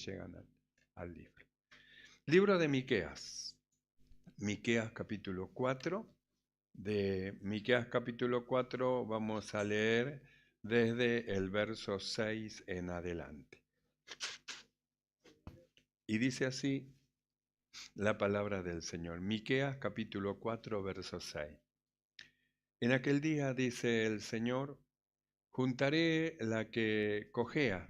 llegan al libro. Libro de Miqueas. Miqueas capítulo 4. De Miqueas capítulo 4 vamos a leer desde el verso 6 en adelante. Y dice así la palabra del Señor. Miqueas capítulo 4, verso 6. En aquel día, dice el Señor, juntaré la que cojea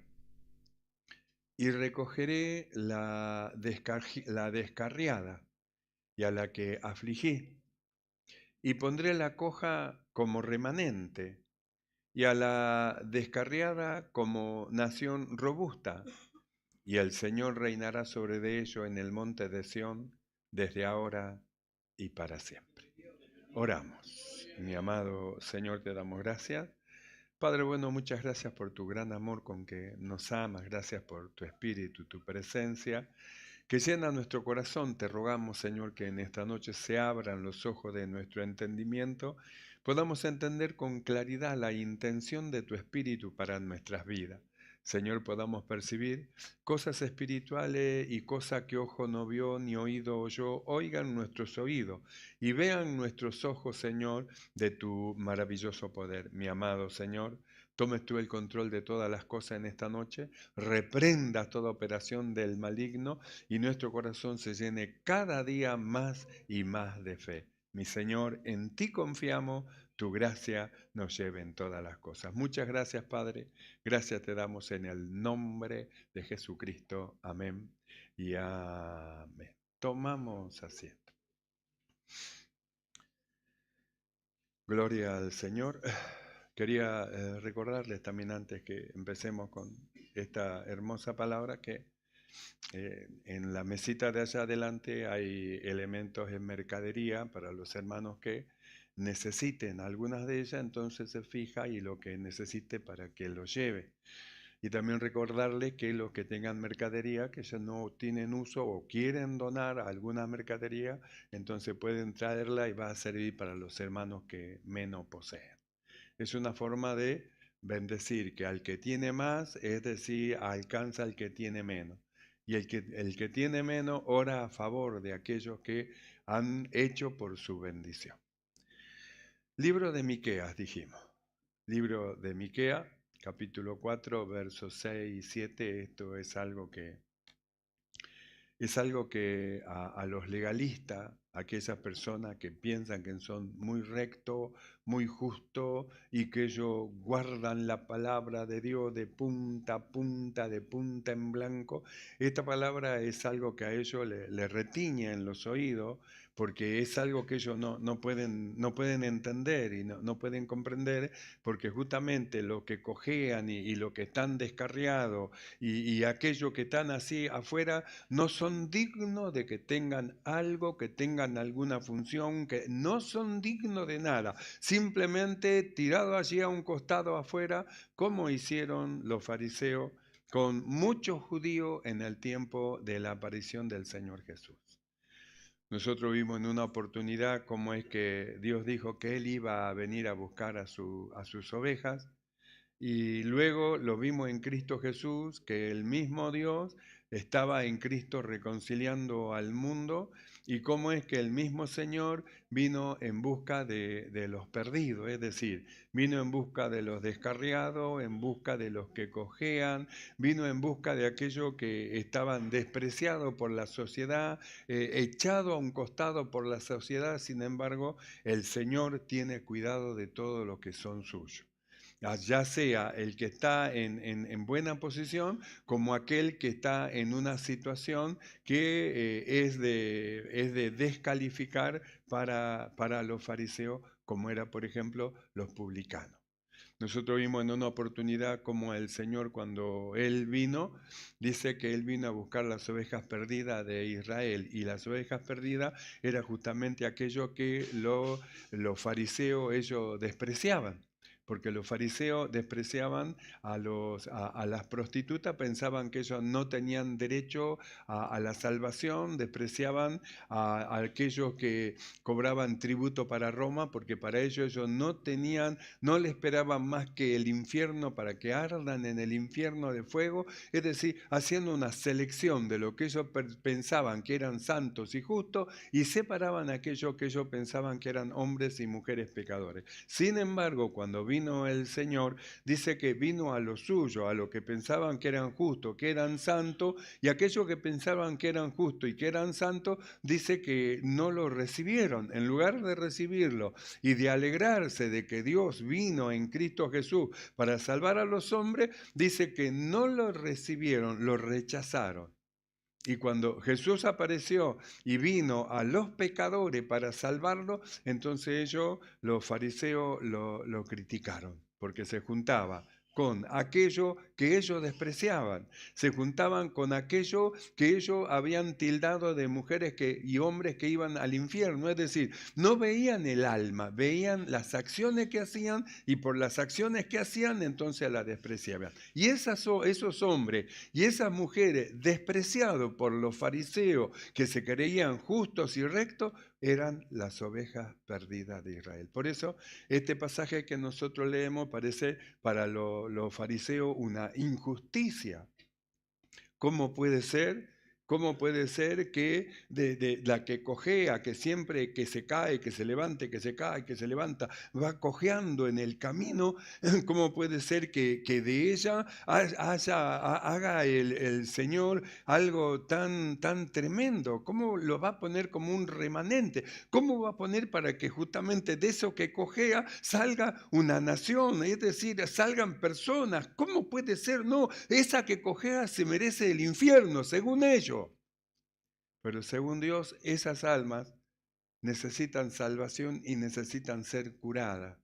y recogeré la descarriada y a la que afligí, y pondré la coja como remanente y a la descarriada como nación robusta, y el Señor reinará sobre de ello en el monte de Sión desde ahora y para siempre. Oramos. Mi amado Señor, te damos gracias. Padre bueno, muchas gracias por tu gran amor con que nos amas, gracias por tu espíritu, tu presencia, que llena nuestro corazón. Te rogamos, Señor, que en esta noche se abran los ojos de nuestro entendimiento, podamos entender con claridad la intención de tu espíritu para nuestras vidas. Señor, podamos percibir cosas espirituales y cosas que ojo no vio ni oído oyó, oigan nuestros oídos y vean nuestros ojos, Señor, de tu maravilloso poder. Mi amado Señor, tomes tú el control de todas las cosas en esta noche, reprenda toda operación del maligno y nuestro corazón se llene cada día más y más de fe. Mi Señor, en ti confiamos, tu gracia nos lleve en todas las cosas. Muchas gracias, Padre. Gracias te damos en el nombre de Jesucristo. Amén y amén. Tomamos asiento. Gloria al Señor. Quería recordarles también antes que empecemos con esta hermosa palabra que en la mesita de allá adelante hay elementos en mercadería para los hermanos que necesiten algunas de ellas, entonces se fija y lo que necesite para que lo lleve. Y también recordarles que los que tengan mercadería, que ya no tienen uso o quieren donar alguna mercadería, entonces pueden traerla y va a servir para los hermanos que menos poseen. Es una forma de bendecir, que al que tiene más, es decir, alcanza al que tiene menos. Y el que tiene menos ora a favor de aquellos que han hecho por su bendición. Libro de Miqueas, dijimos. Libro de Miqueas, capítulo 4, versos 6 y 7. Esto es algo que a los legalistas, a aquellas personas que piensan que son muy rectos, muy justos y que ellos guardan la palabra de Dios de punta a punta, de punta en blanco, esta palabra es algo que a ellos le retiñe en los oídos, porque es algo que ellos no pueden entender y no pueden comprender, porque justamente lo que cojean y lo que están descarriados y aquellos que están así afuera, no son dignos de que tengan algo, que tengan alguna función, que no son dignos de nada, simplemente tirado allí a un costado afuera, como hicieron los fariseos con muchos judíos en el tiempo de la aparición del Señor Jesús. Nosotros vimos en una oportunidad cómo es que Dios dijo que Él iba a venir a buscar a sus ovejas, y luego lo vimos en Cristo Jesús, que el mismo Dios estaba en Cristo reconciliando al mundo, y cómo es que el mismo Señor vino en busca de los perdidos, es decir, vino en busca de los descarriados, en busca de los que cojean, vino en busca de aquellos que estaban despreciados por la sociedad, echados a un costado por la sociedad. Sin embargo, el Señor tiene cuidado de todo lo que son suyos, ya sea el que está en buena posición como aquel que está en una situación que es de descalificar para los fariseos, como era, por ejemplo, los publicanos. Nosotros vimos en una oportunidad como el Señor, cuando Él vino, dice que Él vino a buscar las ovejas perdidas de Israel, y las ovejas perdidas era justamente aquello que los fariseos ellos despreciaban, porque los fariseos despreciaban a las prostitutas, pensaban que ellos no tenían derecho a la salvación, despreciaban a aquellos que cobraban tributo para Roma, porque para ellos no tenían, no le esperaban más que el infierno para que ardan en el infierno de fuego, es decir, haciendo una selección de lo que ellos pensaban que eran santos y justos y separaban aquello que ellos pensaban que eran hombres y mujeres pecadores. Sin embargo, cuando vino el Señor, dice que vino a lo suyo, a lo que pensaban que eran justos, que eran santos, y aquellos que pensaban que eran justos y que eran santos, dice que no lo recibieron. En lugar de recibirlo y de alegrarse de que Dios vino en Cristo Jesús para salvar a los hombres, dice que no lo recibieron, lo rechazaron. Y cuando Jesús apareció y vino a los pecadores para salvarlos, entonces ellos, los fariseos, lo criticaron, porque se juntaba con aquello que ellos despreciaban, se juntaban con aquello que ellos habían tildado de mujeres y hombres que iban al infierno, es decir, no veían el alma, veían las acciones que hacían y por las acciones que hacían entonces la despreciaban. Y esos hombres y esas mujeres despreciados por los fariseos que se creían justos y rectos, eran las ovejas perdidas de Israel. Por eso, este pasaje que nosotros leemos parece para los fariseos una injusticia. ¿Cómo puede ser? ¿Cómo puede ser que de la que cojea, que siempre que se cae, que se levante, que se cae, que se levanta, va cojeando en el camino? ¿Cómo puede ser que de ella haga el Señor algo tan tremendo? ¿Cómo lo va a poner como un remanente? ¿Cómo va a poner para que justamente de eso que cojea salga una nación? Es decir, salgan personas. ¿Cómo puede ser? No, esa que cojea se merece el infierno, según ellos. Pero según Dios, esas almas necesitan salvación y necesitan ser curadas.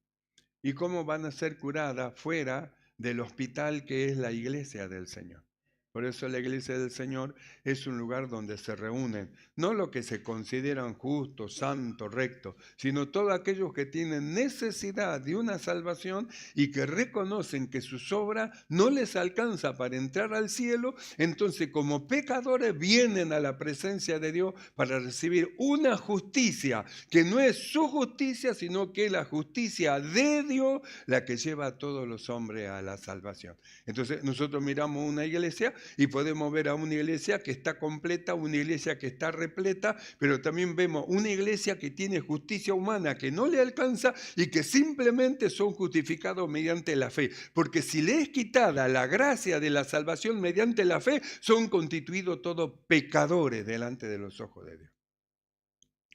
¿Y cómo van a ser curadas? Fuera del hospital que es la iglesia del Señor. Por eso la iglesia del Señor es un lugar donde se reúnen, no los que se consideran justos, santos, rectos, sino todos aquellos que tienen necesidad de una salvación y que reconocen que sus obras no les alcanza para entrar al cielo, entonces como pecadores vienen a la presencia de Dios para recibir una justicia que no es su justicia, sino que es la justicia de Dios la que lleva a todos los hombres a la salvación. Entonces nosotros miramos una iglesia y podemos ver a una iglesia que está completa, una iglesia que está repleta, pero también vemos una iglesia que tiene justicia humana que no le alcanza y que simplemente son justificados mediante la fe. Porque si le es quitada la gracia de la salvación mediante la fe, son constituidos todos pecadores delante de los ojos de Dios.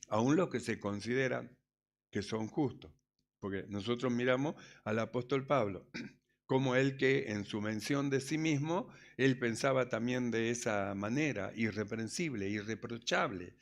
Aún los que se consideran que son justos. Porque nosotros miramos al apóstol Pablo, como él que en su mención de sí mismo, él pensaba también de esa manera, irreprensible, irreprochable,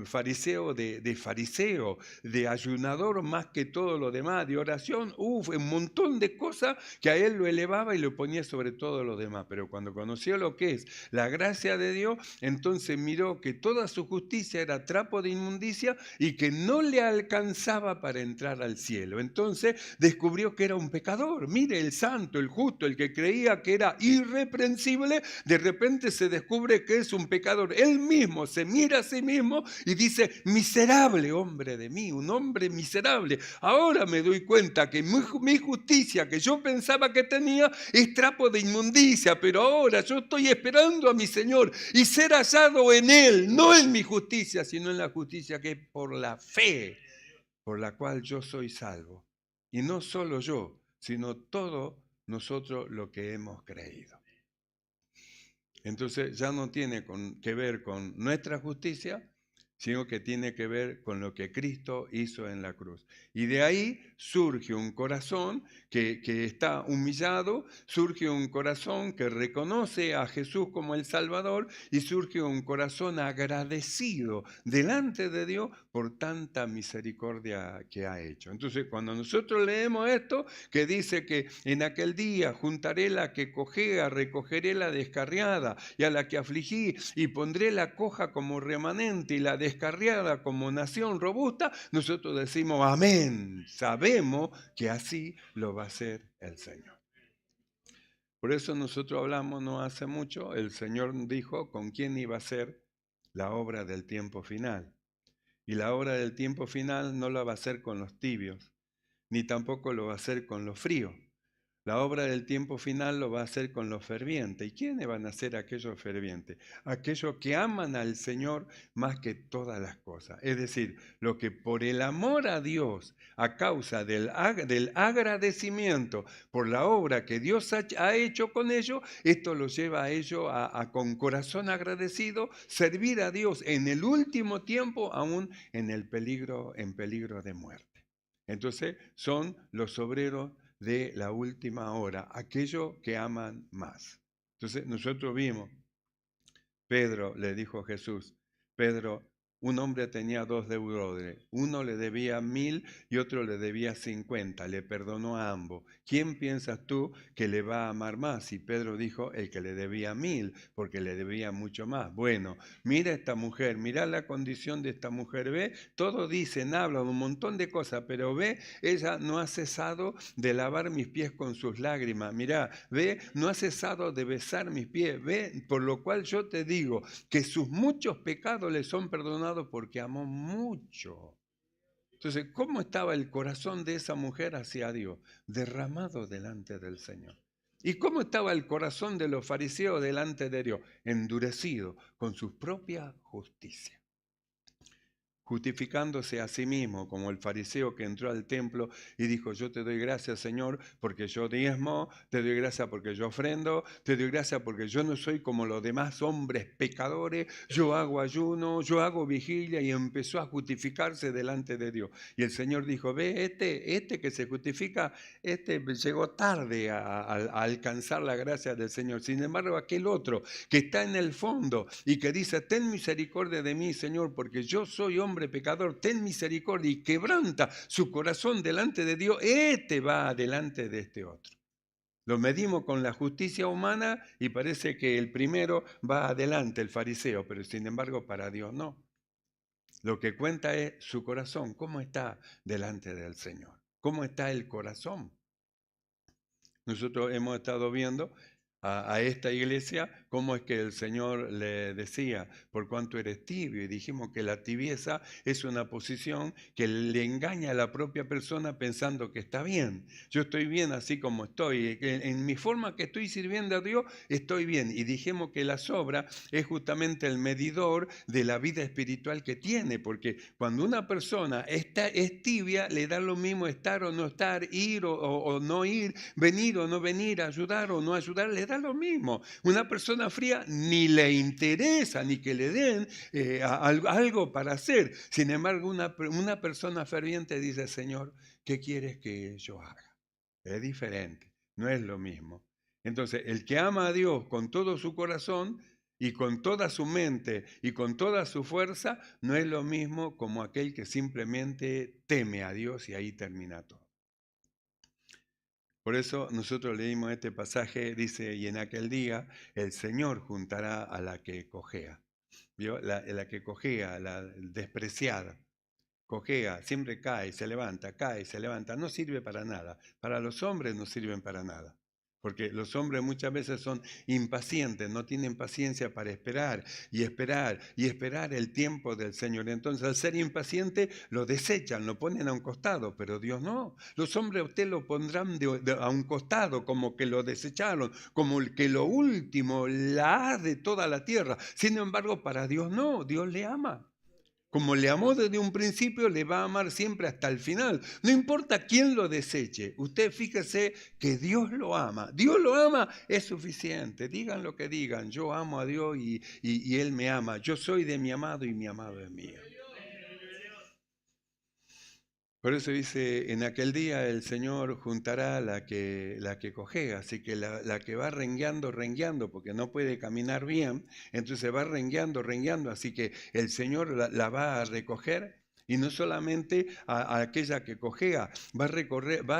fariseo de fariseo, de ayunador más que todo lo demás, de oración, un montón de cosas que a él lo elevaba y lo ponía sobre todo lo demás. Pero cuando conoció lo que es la gracia de Dios, entonces miró que toda su justicia era trapo de inmundicia y que no le alcanzaba para entrar al cielo. Entonces descubrió que era un pecador. Mire, el santo, el justo, el que creía que era irreprensible, de repente se descubre que es un pecador. Él mismo se mira a sí mismo y dice: miserable hombre de mí, un hombre miserable. Ahora me doy cuenta que mi justicia que yo pensaba que tenía es trapo de inmundicia, pero ahora yo estoy esperando a mi Señor y ser hallado en Él, no en mi justicia, sino en la justicia que es por la fe, por la cual yo soy salvo. Y no solo yo, sino todos nosotros lo que hemos creído. Entonces ya no tiene que ver con nuestra justicia, sino que tiene que ver con lo que Cristo hizo en la cruz. Y de ahí surge un corazón que está humillado, surge un corazón que reconoce a Jesús como el Salvador y surge un corazón agradecido delante de Dios por tanta misericordia que ha hecho. Entonces, cuando nosotros leemos esto, que dice que en aquel día juntaré la que cojea, recogeré la descarriada y a la que afligí y pondré la coja como remanente y la descarriada como nación robusta, nosotros decimos amén. Sabemos que así lo va a hacer el Señor. Por eso nosotros hablamos no hace mucho, el Señor dijo con quién iba a ser la obra del tiempo final. Y la obra del tiempo final no la va a hacer con los tibios, ni tampoco lo va a hacer con los fríos. La obra del tiempo final lo va a hacer con los fervientes. ¿Y quiénes van a ser aquellos fervientes? Aquellos que aman al Señor más que todas las cosas. Es decir, los que por el amor a Dios, a causa del agradecimiento por la obra que Dios ha hecho con ellos, esto los lleva a ellos a con corazón agradecido servir a Dios en el último tiempo, aún en peligro de muerte. Entonces son los obreros de la última hora, aquellos que aman más. Entonces nosotros vimos, Pedro le dijo a Jesús, Pedro, un hombre tenía 2 deudores, uno le debía 1000 y otro le debía 50, le perdonó a ambos. ¿Quién piensas tú que le va a amar más? Y Pedro dijo, el que le debía 1000, porque le debía mucho más. Bueno, mira esta mujer, mira la condición de esta mujer, ve, todos dicen, hablan un montón de cosas, pero ve, ella no ha cesado de lavar mis pies con sus lágrimas, mira, ve, no ha cesado de besar mis pies, ve, por lo cual yo te digo que sus muchos pecados le son perdonados porque amó mucho. Entonces, ¿cómo estaba el corazón de esa mujer hacia Dios? Derramado delante del Señor. ¿Y cómo estaba el corazón de los fariseos delante de Dios? Endurecido con su propia justicia, justificándose a sí mismo, como el fariseo que entró al templo y dijo, yo te doy gracias, Señor, porque yo diezmo, te doy gracias porque yo ofrendo, te doy gracias porque yo no soy como los demás hombres pecadores, yo hago ayuno, yo hago vigilia, y empezó a justificarse delante de Dios. Y el Señor dijo, ve, este que se justifica, llegó tarde a alcanzar la gracia del Señor. Sin embargo, aquel otro que está en el fondo y que dice, ten misericordia de mí, Señor, porque yo soy hombre pecador, ten misericordia, y quebranta su corazón delante de Dios, va delante de este otro. Lo medimos con la justicia humana y parece que el primero va adelante, el fariseo, pero sin embargo para Dios no. Lo que cuenta es su corazón, cómo está delante del Señor, cómo está el corazón. Nosotros hemos estado viendo a esta iglesia cómo es que el Señor le decía, por cuanto eres tibio, y dijimos que la tibieza es una posición que le engaña a la propia persona pensando que está bien. Yo estoy bien así como estoy, en mi forma que estoy sirviendo a Dios estoy bien, y dijimos que la sobra es justamente el medidor de la vida espiritual que tiene, porque cuando una persona es tibia, le da lo mismo estar o no estar, ir o no ir, venir o no venir, ayudar o no ayudar, le da lo mismo. Una persona fría ni le interesa ni que le den algo para hacer. Sin embargo, una persona ferviente dice, Señor, ¿qué quieres que yo haga? Es diferente, no es lo mismo. Entonces, el que ama a Dios con todo su corazón y con toda su mente y con toda su fuerza, no es lo mismo como aquel que simplemente teme a Dios, y ahí termina todo. Por eso nosotros leímos este pasaje, dice, y en aquel día el Señor juntará a la que cojea. ¿Vio? La que cojea, la despreciada. Cojea, siempre cae, se levanta, no sirve para nada. Para los hombres no sirven para nada. Porque los hombres muchas veces son impacientes, no tienen paciencia para esperar y esperar y esperar el tiempo del Señor. Entonces, al ser impaciente, lo desechan, lo ponen a un costado, pero Dios no. Los hombres a usted lo pondrán a un costado, como que lo desecharon, como el que lo último, la haz de toda la tierra. Sin embargo, para Dios no, Dios le ama. Como le amó desde un principio, le va a amar siempre hasta el final. No importa quién lo deseche. Usted fíjese que Dios lo ama. Dios lo ama, es suficiente. Digan lo que digan. Yo amo a Dios y Él me ama. Yo soy de mi amado y mi amado es mío. Por eso dice, en aquel día el Señor juntará la que cojea, así que la que va rengueando, porque no puede caminar bien, entonces va rengueando, así que el Señor la va a recoger Y no solamente a aquella que cojea, va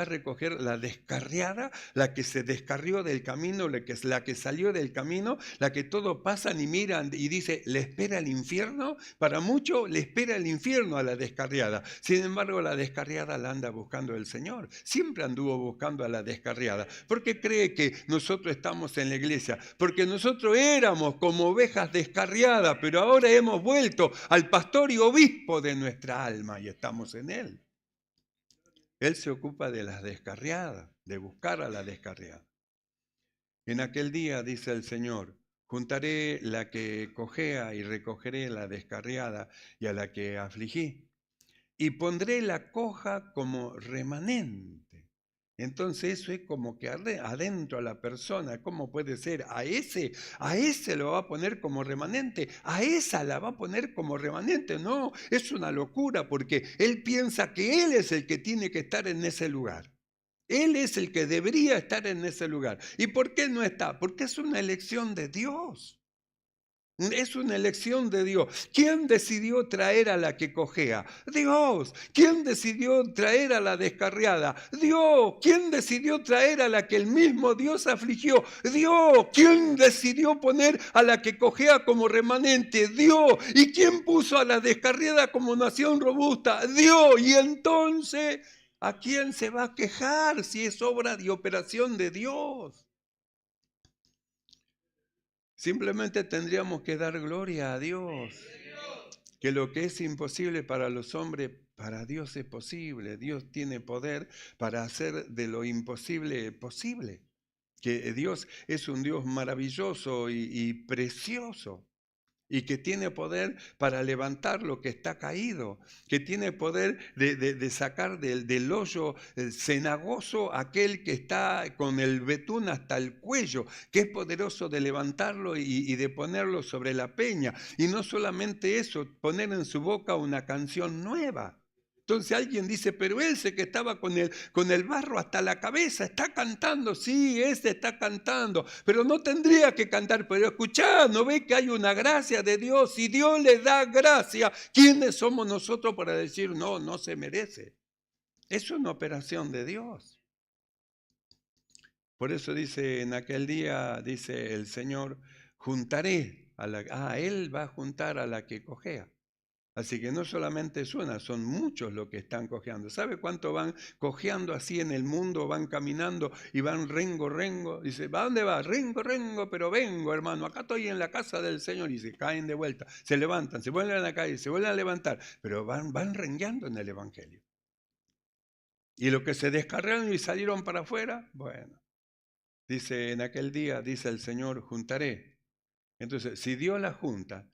a recoger la descarriada, la que se descarrió del camino, la que salió del camino, la que todos pasan y miran y dice, ¿le espera el infierno? Para muchos le espera el infierno a la descarriada. Sin embargo, la descarriada la anda buscando el Señor. Siempre anduvo buscando a la descarriada. ¿Por qué cree que nosotros estamos en la iglesia? Porque nosotros éramos como ovejas descarriadas, pero ahora hemos vuelto al pastor y obispo de nuestra alma y estamos en Él. Él se ocupa de las descarriadas, de buscar a la descarriada. En aquel día, dice el Señor, juntaré la que cojea y recogeré la descarriada y a la que afligí, y pondré la coja como remanente. Entonces eso es como que adentro a la persona, ¿cómo puede ser? A ese lo va a poner como remanente, a esa la va a poner como remanente. No, es una locura porque él piensa que él es el que tiene que estar en ese lugar. Él es el que debería estar en ese lugar. ¿Y por qué no está? Porque es una elección de Dios. Es una elección de Dios. ¿Quién decidió traer a la que cojea? Dios. ¿Quién decidió traer a la descarriada? Dios. ¿Quién decidió traer a la que el mismo Dios afligió? Dios. ¿Quién decidió poner a la que cojea como remanente? Dios. ¿Y quién puso a la descarriada como nación robusta? Dios. Y entonces, ¿a quién se va a quejar si es obra y operación de Dios? Simplemente tendríamos que dar gloria a Dios, que lo que es imposible para los hombres, para Dios es posible. Dios tiene poder para hacer de lo imposible posible. Que Dios es un Dios maravilloso y precioso. Y que tiene poder para levantar lo que está caído, que tiene poder de sacar del hoyo cenagoso aquel que está con el betún hasta el cuello, que es poderoso de levantarlo y de ponerlo sobre la peña. Y no solamente eso, poner en su boca una canción nueva. Entonces alguien dice, pero ese que estaba con el barro hasta la cabeza, está cantando. Sí, ese está cantando, pero no tendría que cantar. Pero escuchá, ¿no ve que hay una gracia de Dios? Si Dios le da gracia, ¿quiénes somos nosotros para decir, no, no se merece? Es una operación de Dios. Por eso dice, en aquel día, dice el Señor, juntaré a la... Él va a juntar a la que cojea. Así que no solamente es una, son muchos los que están cojeando. ¿Sabe cuánto van cojeando así en el mundo? Van caminando y van rengo, rengo. Dice, ¿va dónde va? Rengo, rengo, pero vengo, hermano. Acá estoy en la casa del Señor. Y se caen de vuelta, se levantan, se vuelven a caer, se vuelven a levantar. Pero van rengueando en el Evangelio. Y los que se descargaron y salieron para afuera, bueno, dice, en aquel día, dice el Señor, juntaré. Entonces, si Dios la junta,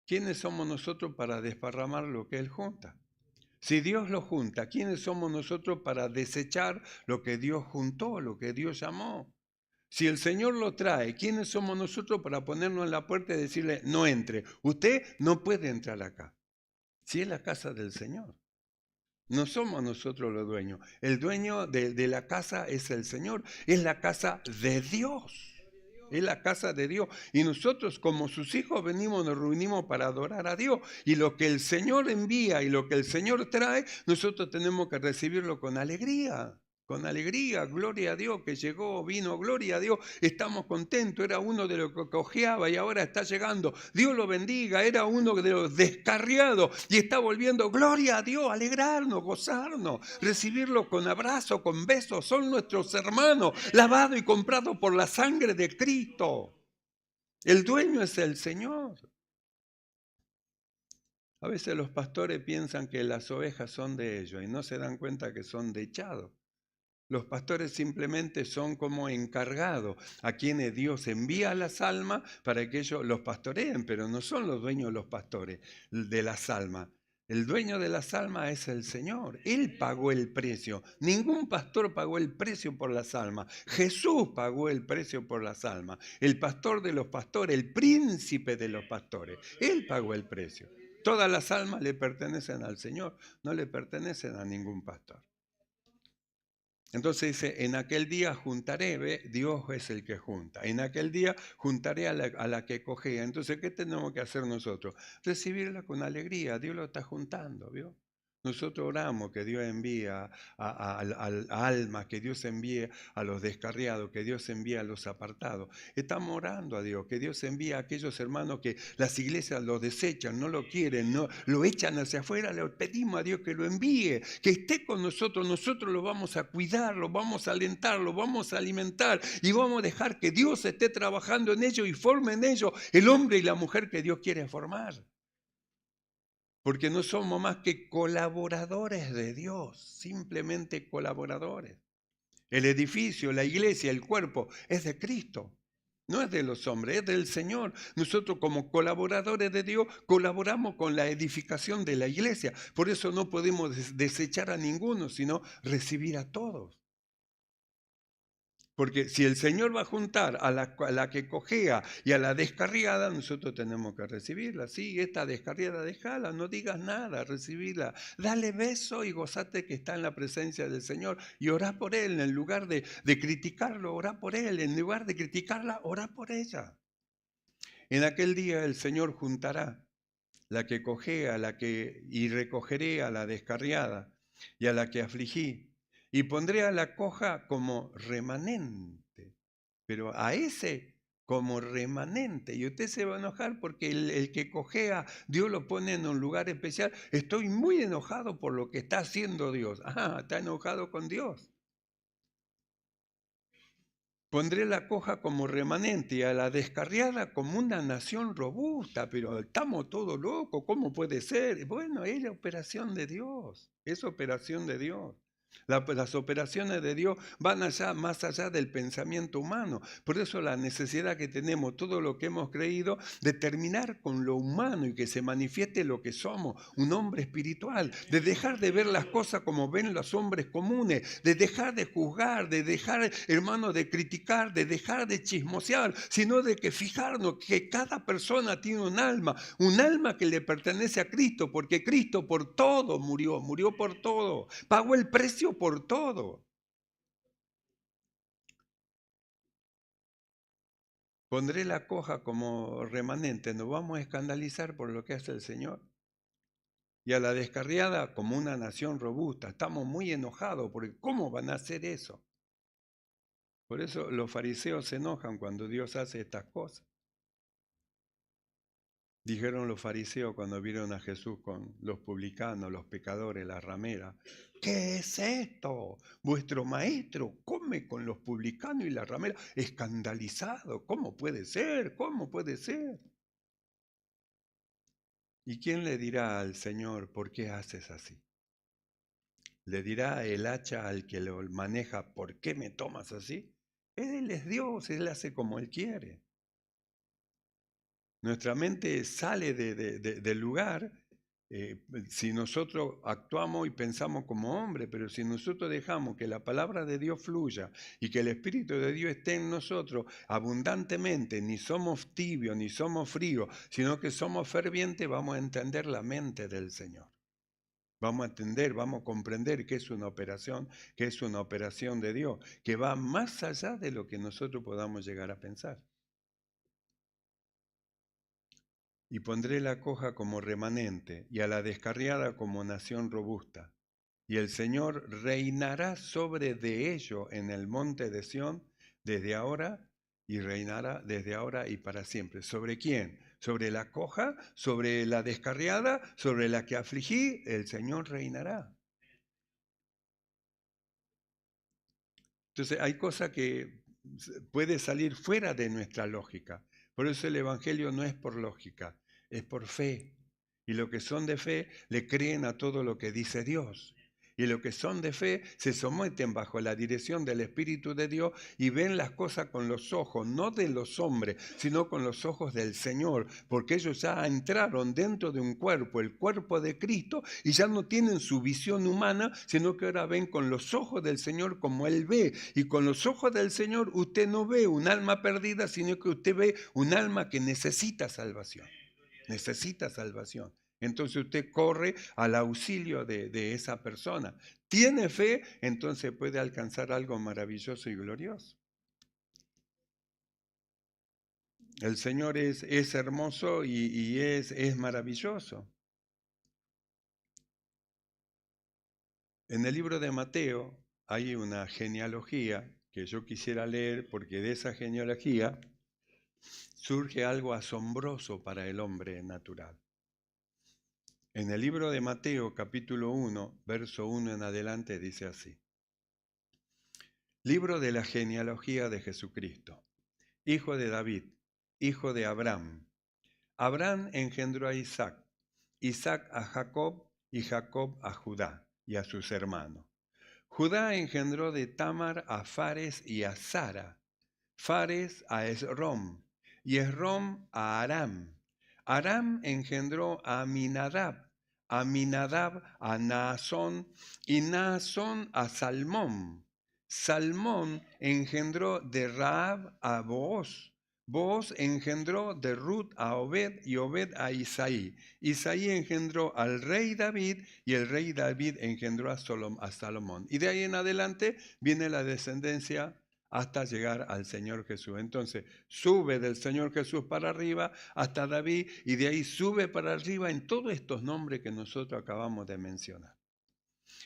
¿quiénes somos nosotros para desparramar lo que Él junta? Si Dios lo junta, ¿quiénes somos nosotros para desechar lo que Dios juntó, lo que Dios llamó? Si el Señor lo trae, ¿quiénes somos nosotros para ponernos en la puerta y decirle, no entre? Usted no puede entrar acá. Si es la casa del Señor. No somos nosotros los dueños. El dueño de la casa es el Señor. Es la casa de Dios. Es la casa de Dios. Y nosotros como sus hijos nos reunimos para adorar a Dios. Y lo que el Señor envía y lo que el Señor trae, nosotros tenemos que recibirlo con alegría. Con alegría, gloria a Dios, que llegó, vino, gloria a Dios, estamos contentos, era uno de los que cojeaba y ahora está llegando, Dios lo bendiga, era uno de los descarriados y está volviendo, gloria a Dios, alegrarnos, gozarnos, recibirlo con abrazo, con besos, son nuestros hermanos, lavados y comprados por la sangre de Cristo. El dueño es el Señor. A veces los pastores piensan que las ovejas son de ellos y no se dan cuenta que son dechados. Los pastores simplemente son como encargados a quienes Dios envía las almas para que ellos los pastoreen, pero no son los dueños los pastores de las almas. El dueño de las almas es el Señor. Él pagó el precio. Ningún pastor pagó el precio por las almas. Jesús pagó el precio por las almas. El pastor de los pastores, el príncipe de los pastores. Él pagó el precio. Todas las almas le pertenecen al Señor, no le pertenecen a ningún pastor. Entonces dice, en aquel día juntaré, ¿ve? Dios es el que junta. En aquel día juntaré a la que cojea. Entonces, ¿qué tenemos que hacer nosotros? Recibirla con alegría. Dios lo está juntando, ¿vio? Nosotros oramos que Dios envíe a almas, que Dios envíe a los descarriados, que Dios envíe a los apartados. Estamos orando a Dios, que Dios envíe a aquellos hermanos que las iglesias los desechan, no lo quieren, no lo echan hacia afuera. Le pedimos a Dios que lo envíe, que esté con nosotros. Nosotros lo vamos a cuidar, lo vamos a alentar, lo vamos a alimentar y vamos a dejar que Dios esté trabajando en ellos y forme en ellos el hombre y la mujer que Dios quiere formar. Porque no somos más que colaboradores de Dios, simplemente colaboradores. El edificio, la iglesia, el cuerpo es de Cristo, no es de los hombres, es del Señor. Nosotros como colaboradores de Dios colaboramos con la edificación de la iglesia. Por eso no podemos desechar a ninguno, sino recibir a todos. Porque si el Señor va a juntar a la que cojea y a la descarriada, nosotros tenemos que recibirla. Sí, esta descarriada, déjala, no digas nada, recibirla. Dale beso y gozate que está en la presencia del Señor. Y orá por él, en lugar de criticarlo, orá por él. En lugar de criticarla, orá por ella. En aquel día el Señor juntará la que cojea, y recogeré a la descarriada y a la que afligí, y pondré a la coja como remanente, pero a ese como remanente. Y usted se va a enojar porque el que cojea, Dios lo pone en un lugar especial. Estoy muy enojado por lo que está haciendo Dios. Ah, está enojado con Dios. Pondré la coja como remanente y a la descarriada como una nación robusta, pero estamos todos locos, ¿cómo puede ser? Bueno, es la operación de Dios, es operación de Dios. Las operaciones de Dios van allá, más allá del pensamiento humano. Por eso la necesidad que tenemos, todo lo que hemos creído, de terminar con lo humano y que se manifieste lo que somos, un hombre espiritual, de dejar de ver las cosas como ven los hombres comunes, de dejar de juzgar, de dejar, hermano, de criticar, de dejar de chismosear, sino de que fijarnos que cada persona tiene un alma que le pertenece a Cristo, porque Cristo por todo murió, murió por todo, pagó el precio por todo. Pondré la coja como remanente, nos vamos a escandalizar por lo que hace el Señor. Y a la descarriada como una nación robusta. Estamos muy enojados porque ¿cómo van a hacer eso? Por eso los fariseos se enojan cuando Dios hace estas cosas. Dijeron los fariseos cuando vieron a Jesús con los publicanos, los pecadores, la ramera, ¿qué es esto? Vuestro maestro come con los publicanos y la ramera, escandalizado. ¿Cómo puede ser? ¿Cómo puede ser? ¿Y quién le dirá al Señor, por qué haces así? ¿Le dirá el hacha al que lo maneja, por qué me tomas así? Él es Dios, Él hace como Él quiere. Nuestra mente sale del lugar si nosotros actuamos y pensamos como hombres, pero si nosotros dejamos que la palabra de Dios fluya y que el Espíritu de Dios esté en nosotros abundantemente, ni somos tibios, ni somos fríos, sino que somos fervientes, vamos a entender la mente del Señor. Vamos a entender, vamos a comprender que es una operación de Dios, que va más allá de lo que nosotros podamos llegar a pensar. Y pondré la coja como remanente, y a la descarriada como nación robusta. Y el Señor reinará sobre de ello en el monte de Sión desde ahora, y reinará desde ahora y para siempre. ¿Sobre quién? Sobre la coja, sobre la descarriada, sobre la que afligí, el Señor reinará. Entonces hay cosas que puede salir fuera de nuestra lógica. Por eso el Evangelio no es por lógica, es por fe. Y los que son de fe le creen a todo lo que dice Dios. Y los que son de fe se someten bajo la dirección del Espíritu de Dios y ven las cosas con los ojos, no de los hombres, sino con los ojos del Señor, porque ellos ya entraron dentro de un cuerpo, el cuerpo de Cristo, y ya no tienen su visión humana, sino que ahora ven con los ojos del Señor como Él ve. Y con los ojos del Señor usted no ve un alma perdida, sino que usted ve un alma que necesita salvación. Necesita salvación. Entonces usted corre al auxilio de esa persona. Tiene fe, entonces puede alcanzar algo maravilloso y glorioso. El Señor es hermoso y es maravilloso. En el libro de Mateo hay una genealogía que yo quisiera leer porque de esa genealogía surge algo asombroso para el hombre natural. En el libro de Mateo, capítulo 1, verso 1 en adelante, dice así. Libro de la genealogía de Jesucristo, hijo de David, hijo de Abraham. Abraham engendró a Isaac, Isaac a Jacob y Jacob a Judá y a sus hermanos. Judá engendró de Tamar a Fares y a Sara, Fares a Esrom y Esrom a Aram. Aram engendró a Aminadab, Aminadab a Naasón y Naasón a Salmón. Salmón engendró de Rahab a Booz. Booz engendró de Ruth a Obed y Obed a Isaí. Isaí engendró al rey David y el rey David engendró a Salomón. Y de ahí en adelante viene la descendencia hasta llegar al Señor Jesús. Entonces sube del Señor Jesús para arriba hasta David y de ahí sube para arriba en todos estos nombres que nosotros acabamos de mencionar.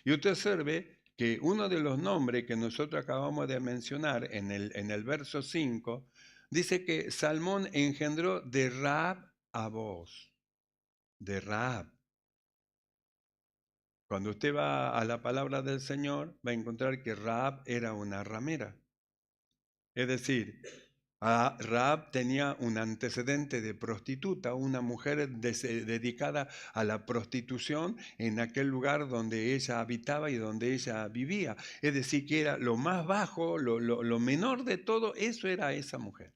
Y usted observe que uno de los nombres que nosotros acabamos de mencionar en el verso 5, dice que Salmón engendró de Rahab a Booz, de Rahab. Cuando usted va a la palabra del Señor, va a encontrar que Rahab era una ramera. Es decir, Rahab tenía un antecedente de prostituta, una mujer dedicada a la prostitución en aquel lugar donde ella habitaba y donde ella vivía. Es decir, que era lo más bajo, lo menor de todo, eso era esa mujer.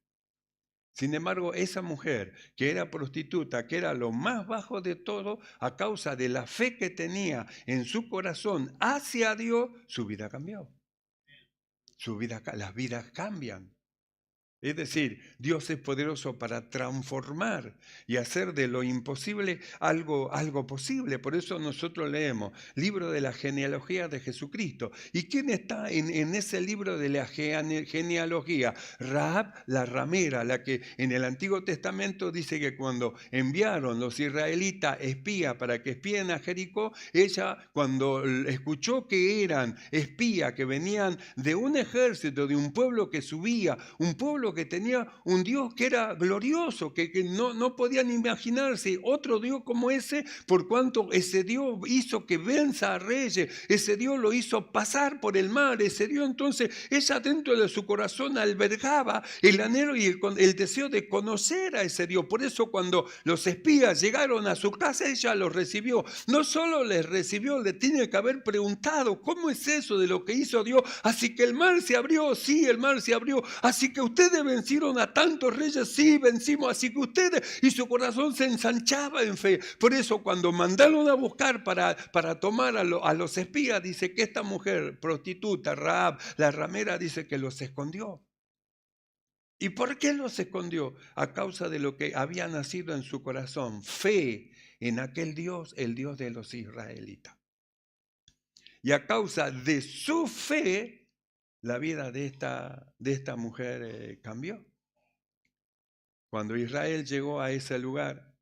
Sin embargo, esa mujer que era prostituta, que era lo más bajo de todo, a causa de la fe que tenía en su corazón hacia Dios, su vida cambió. Las vidas cambian. Es decir, Dios es poderoso para transformar y hacer de lo imposible algo posible. Por eso nosotros leemos libro de la genealogía de Jesucristo. ¿Y quién está en ese libro de la genealogía? Rahab, la ramera, la que en el Antiguo Testamento dice que cuando enviaron los israelitas espías para que espíen a Jericó, ella cuando escuchó que eran espías, que venían de un ejército, de un pueblo que subía, un pueblo que tenía un Dios que era glorioso, que no podían imaginarse otro Dios como ese, por cuanto ese Dios hizo que venza a reyes, ese Dios lo hizo pasar por el mar, ese Dios entonces ella dentro de su corazón albergaba el anhelo y el deseo de conocer a ese Dios. Por eso cuando los espías llegaron a su casa, ella los recibió. No solo les recibió, le tiene que haber preguntado, ¿cómo es eso de lo que hizo Dios? Así que el mar se abrió, sí, el mar se abrió. Así que ustedes vencieron a tantos reyes, sí, vencimos. Así que ustedes, y su corazón se ensanchaba en fe. Por eso cuando mandaron a buscar para tomar a los espías, dice que esta mujer prostituta, Rahab, la ramera, dice que los escondió. ¿Y por qué los escondió? A causa de lo que había nacido en su corazón, fe en aquel Dios, el Dios de los israelitas. Y a causa de su fe, la vida de esta mujer cambió. Cuando Israel llegó a ese lugar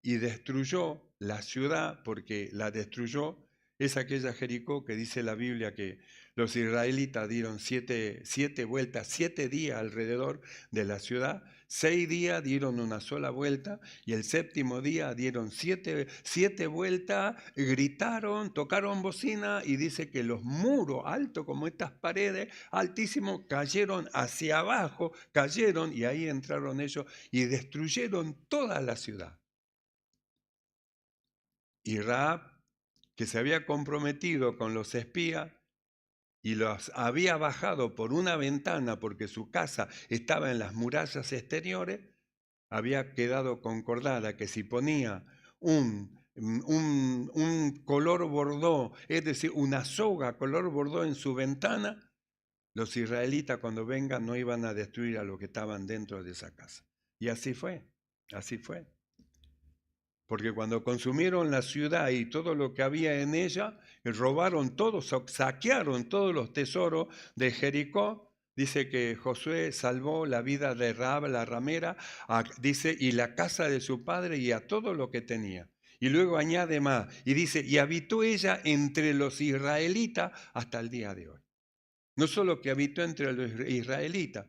y destruyó la ciudad, porque la destruyó, es aquella Jericó que dice la Biblia que los israelitas dieron siete vueltas, 7 días alrededor de la ciudad, 6 días dieron una sola vuelta y el 7º día dieron 7 vueltas, gritaron, tocaron bocina y dice que los muros altos como estas paredes, altísimos, cayeron hacia abajo, cayeron y ahí entraron ellos y destruyeron toda la ciudad. Y Rahab, que se había comprometido con los espías y los había bajado por una ventana porque su casa estaba en las murallas exteriores, había quedado concordada que si ponía un color bordó, es decir, una soga color bordó en su ventana, los israelitas cuando vengan no iban a destruir a los que estaban dentro de esa casa. Y así fue, así fue. Porque cuando consumieron la ciudad y todo lo que había en ella, robaron todo, saquearon todos los tesoros de Jericó. Dice que Josué salvó la vida de Rahab la ramera, dice, y la casa de su padre y a todo lo que tenía. Y luego añade más, y dice, y habitó ella entre los israelitas hasta el día de hoy. No solo que habitó entre los israelitas,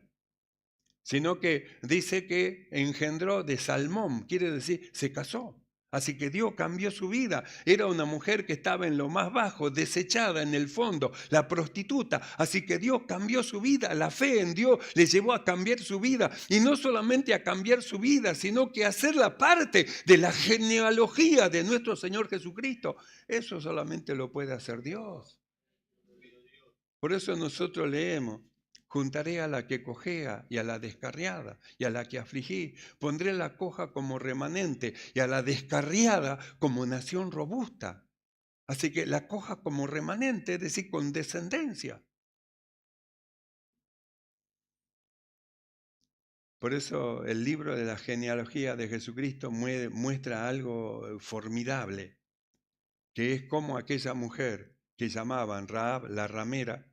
sino que dice que engendró de Salmón, quiere decir, se casó. Así que Dios cambió su vida. Era una mujer que estaba en lo más bajo, desechada en el fondo, la prostituta. Así que Dios cambió su vida. La fe en Dios le llevó a cambiar su vida. Y no solamente a cambiar su vida, sino que a hacerla parte de la genealogía de nuestro Señor Jesucristo. Eso solamente lo puede hacer Dios. Por eso nosotros leemos: juntaré a la que cojea y a la descarriada y a la que afligí. Pondré la coja como remanente y a la descarriada como nación robusta. Así que la coja como remanente, es decir, con descendencia. Por eso el libro de la genealogía de Jesucristo muestra algo formidable, que es como aquella mujer que llamaban Rahab la ramera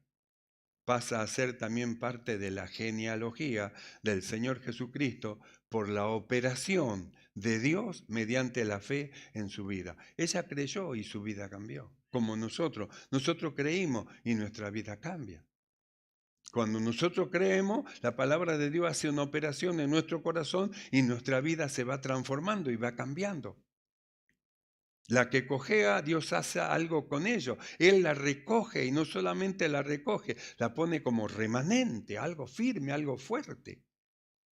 pasa a ser también parte de la genealogía del Señor Jesucristo por la operación de Dios mediante la fe en su vida. Ella creyó y su vida cambió, como nosotros. Nosotros creímos y nuestra vida cambia. Cuando nosotros creemos, la palabra de Dios hace una operación en nuestro corazón y nuestra vida se va transformando y va cambiando. La que cojea, Dios hace algo con ello. Él la recoge y no solamente la recoge, la pone como remanente, algo firme, algo fuerte.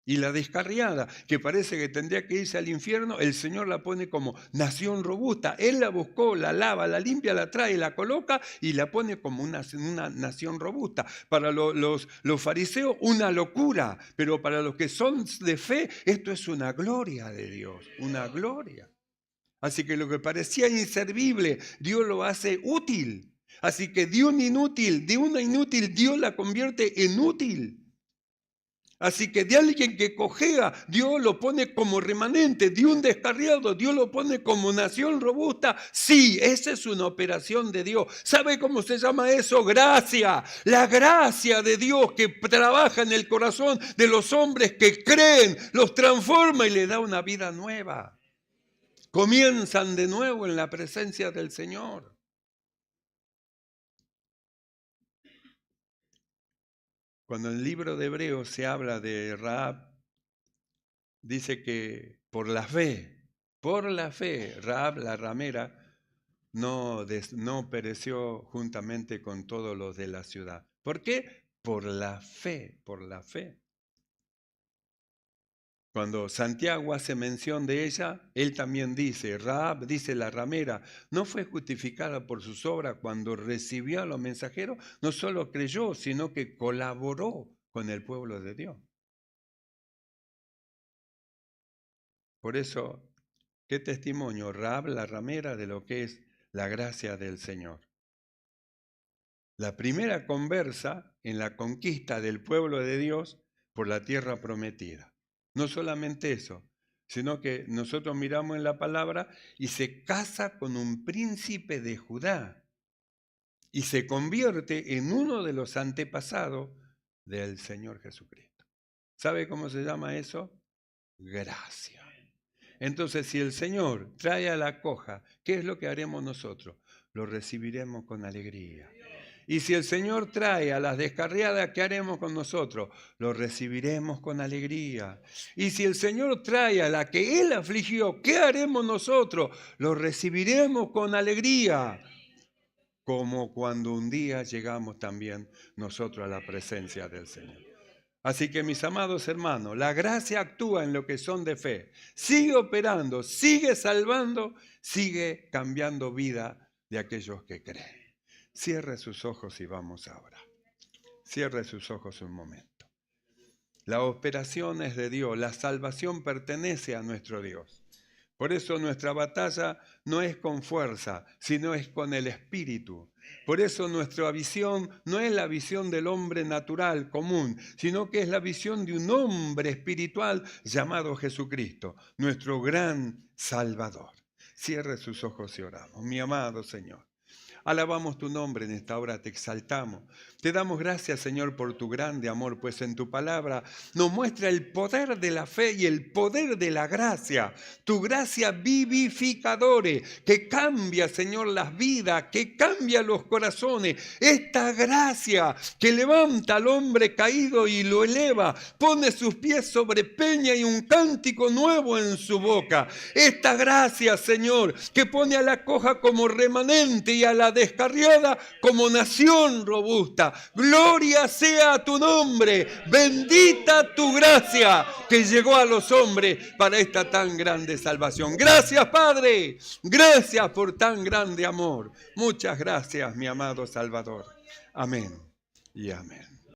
Y la descarriada, que parece que tendría que irse al infierno, el Señor la pone como nación robusta. Él la buscó, la lava, la limpia, la trae, la coloca y la pone como una nación robusta. Para los fariseos, una locura, pero para los que son de fe, esto es una gloria de Dios, una gloria. Así que lo que parecía inservible, Dios lo hace útil. Así que de una inútil, Dios la convierte en útil. Así que de alguien que cojea, Dios lo pone como remanente. De un descarriado, Dios lo pone como nación robusta. Sí, esa es una operación de Dios. ¿Sabe cómo se llama eso? Gracia. La gracia de Dios que trabaja en el corazón de los hombres que creen, los transforma y le da una vida nueva. Comienzan de nuevo en la presencia del Señor. Cuando en el libro de Hebreos se habla de Rahab, dice que por la fe, Rahab la ramera no pereció juntamente con todos los de la ciudad. ¿Por qué? Por la fe, por la fe. Cuando Santiago hace mención de ella, él también dice, Rahab, dice la ramera, no fue justificada por sus obras cuando recibió a los mensajeros, no solo creyó, sino que colaboró con el pueblo de Dios. Por eso, qué testimonio, Rahab la ramera, de lo que es la gracia del Señor. La primera conversa en la conquista del pueblo de Dios por la tierra prometida. No solamente eso, sino que nosotros miramos en la palabra y se casa con un príncipe de Judá y se convierte en uno de los antepasados del Señor Jesucristo. ¿Sabe cómo se llama eso? Gracia. Entonces, si el Señor trae a la coja, ¿qué es lo que haremos nosotros? Lo recibiremos con alegría. Y si el Señor trae a las descarriadas, ¿qué haremos con nosotros? Lo recibiremos con alegría. Y si el Señor trae a la que Él afligió, ¿qué haremos nosotros? Lo recibiremos con alegría. Como cuando un día llegamos también nosotros a la presencia del Señor. Así que, mis amados hermanos, la gracia actúa en lo que son de fe. Sigue operando, sigue salvando, sigue cambiando vida de aquellos que creen. Cierre sus ojos y vamos ahora. Cierre sus ojos un momento. La operación es de Dios, la salvación pertenece a nuestro Dios. Por eso nuestra batalla no es con fuerza, sino es con el Espíritu. Por eso nuestra visión no es la visión del hombre natural, común, sino que es la visión de un hombre espiritual llamado Jesucristo, nuestro gran Salvador. Cierre sus ojos y oramos. Mi amado Señor, alabamos tu nombre en esta hora, te exaltamos. Te damos gracias, Señor, por tu grande amor, pues en tu palabra nos muestra el poder de la fe y el poder de la gracia. Tu gracia vivificadora, que cambia, Señor, las vidas, que cambia los corazones. Esta gracia que levanta al hombre caído y lo eleva, pone sus pies sobre peña y un cántico nuevo en su boca. Esta gracia, Señor, que pone a la coja como remanente y a la descarriada como nación robusta. Gloria sea tu nombre, bendita tu gracia que llegó a los hombres para esta tan grande salvación. Gracias, Padre, gracias por tan grande amor. Muchas gracias, mi amado Salvador. Amén y amén.